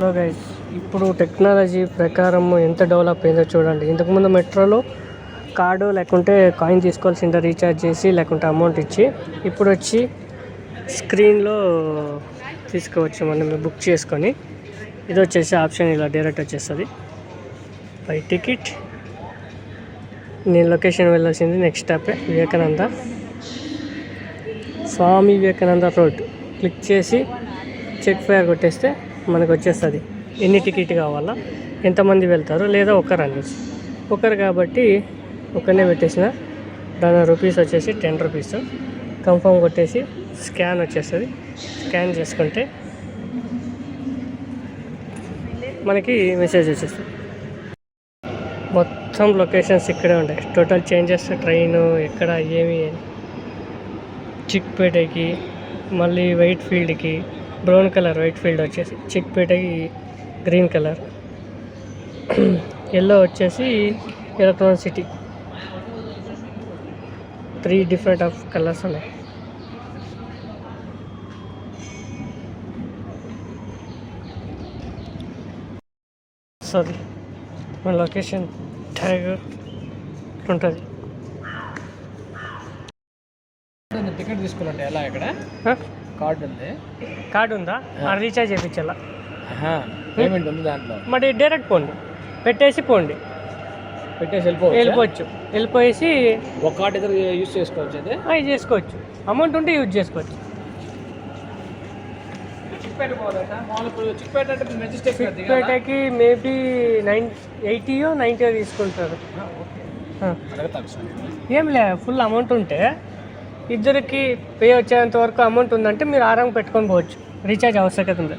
Hello guys, ఇప్పుడు technology ప్రకారం ఎంత డెవలప్ అయిందో చూడండి. ఇంతకుముందు మెట్రోలో కార్డు లేకుంటే కాయిన్ తీసుకోవాల్సిందే, రీఛార్జ్ చేసి లేకుంటే అమౌంట్ ఇచ్చి. ఇప్పుడు వచ్చి స్క్రీన్లో తీసుకోవచ్చు మనం బుక్ చేసుకొని. ఇది వచ్చేసి ఆప్షన్ ఇలా డైరెక్ట్ వచ్చేస్తుంది. By ticket. నేను లొకేషన్ వెళ్ళాల్సింది next stop Vivekananda, Swami Vivekananda road. Click చేసి చెక్ ఫేర్ కొట్టేస్తే మనకు వచ్చేస్తుంది ఎన్ని టికెట్ కావాలా, ఎంతమంది వెళ్తారు, లేదా ఒకరు అనేసి. ఒకరు కాబట్టి ఒకనే పెట్టేసిన. దాని రూపీస్ వచ్చేసి 10 రూపీస్. కన్ఫర్మ్ కొట్టేసి స్కాన్ వచ్చేస్తుంది. స్కాన్ చేసుకుంటే మనకి మెసేజ్ వచ్చేస్తుంది. మొత్తం లొకేషన్స్ ఇక్కడే ఉంటాయి. టోటల్ చేంజెస్, ట్రైన్ ఎక్కడ ఏమి, చిక్పేటకి, మళ్ళీ వైట్ ఫీల్డ్కి బ్రౌన్ కలర్, వైట్ ఫీల్డ్ వచ్చేసి చిక్పేటకి గ్రీన్ కలర్, ఎల్లో వచ్చేసి electronic city. 3 different of colours ఉన్నాయి. సారీ, మన లొకేషన్ ట్యాగ్ ఉంటుంది. టికెట్ తీసుకున్నట్టు ఎలా ఇక్కడ కార్డు ఉంది, కార్డు ఉందా? రీఛార్జ్ చేయించాలా? పేమెంట్ ఉంది దాంట్లో. మరి డైరెక్ట్ పోండి, పెట్టేసి పోండి, పెట్టేసి వెళ్ళిపోవచ్చు. వెళ్ళిపోయేసి ఒక కార్డు ఇద్దరు యూజ్ చేసుకోవచ్చు. అయితే అది చేసుకోవచ్చు, అమౌంట్ ఉంటే యూజ్ చేసుకోవచ్చు. చిక్పేటకి మేబీ 80-90 తీసుకుంటారు. ఏం లే, ఫుల్ అమౌంట్ ఉంటే ఇద్దరికి పే వచ్చేంత వరకు అమౌంట్ ఉందంటే మీరు ఆరాంగా పెట్టుకొని పోవచ్చు. రీఛార్జ్ అవసరకత ఉంది.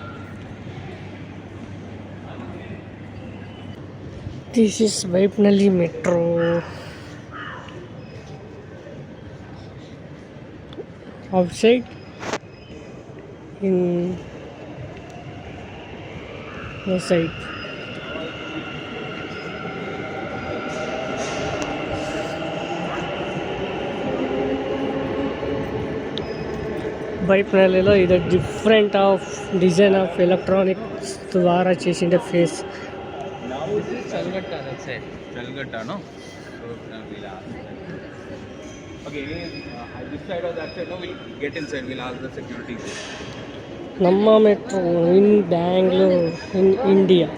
This is Baiyappanahalli metro. Outside in the side. బైప్నల్లిలో ఇది different of design of electronics ద్వారా చేసిన ఫేస్. ನಮ್ಮ metro in Bangalore in India.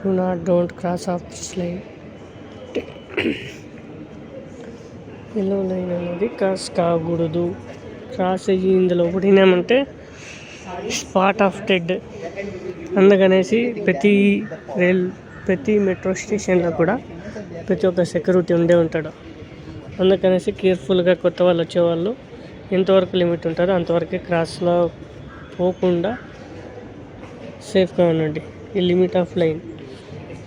Do not, don't cross off this line. Yellow line అనేది క్రాస్ కాకూడదు. క్రాస్ అయ్యి ఇందులో పడినామంటే స్పాట్ ఆఫ్ డెడ్. అందుకనేసి ప్రతి మెట్రో స్టేషన్లో కూడా ప్రతి ఒక్క సెక్యూరిటీ ఉండే ఉంటాడు. అందుకనేసి కేర్ఫుల్గా కొత్త వాళ్ళు వచ్చేవాళ్ళు ఎంతవరకు లిమిట్ ఉంటుందో అంతవరకే క్రాస్లో పోకుండా సేఫ్గా ఉండండి. ఈ లిమిట్ ఆఫ్ లైన్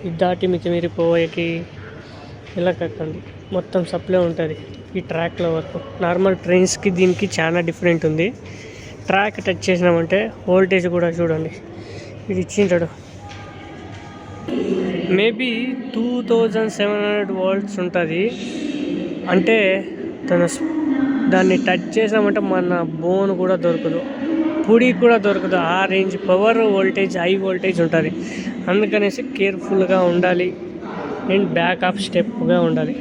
ఇది దాటి మీరు పోయేకి ఇలా కక్కండి. మొత్తం సప్లై ఉంటుంది ఈ ట్రాక్లో వరకు. నార్మల్ ట్రైన్స్కి దీనికి చాలా డిఫరెంట్ ఉంది. ట్రాక్ టచ్ చేసినామంటే వోల్టేజ్ కూడా చూడండి, ఇది ఇచ్చింటాడు. మేబీ 2700 volts ఉంటుంది. అంటే దాన్ని టచ్ చేసామంటే మన బోన్ కూడా దొరకదు, పుడి కూడా దొరకదు. ఆ range power, voltage, high voltage ఉంటుంది. అందుకనేసి కేర్ఫుల్గా ఉండాలి అండ్ బ్యాక్ ఆఫ్ స్టెప్గా ఉండాలి.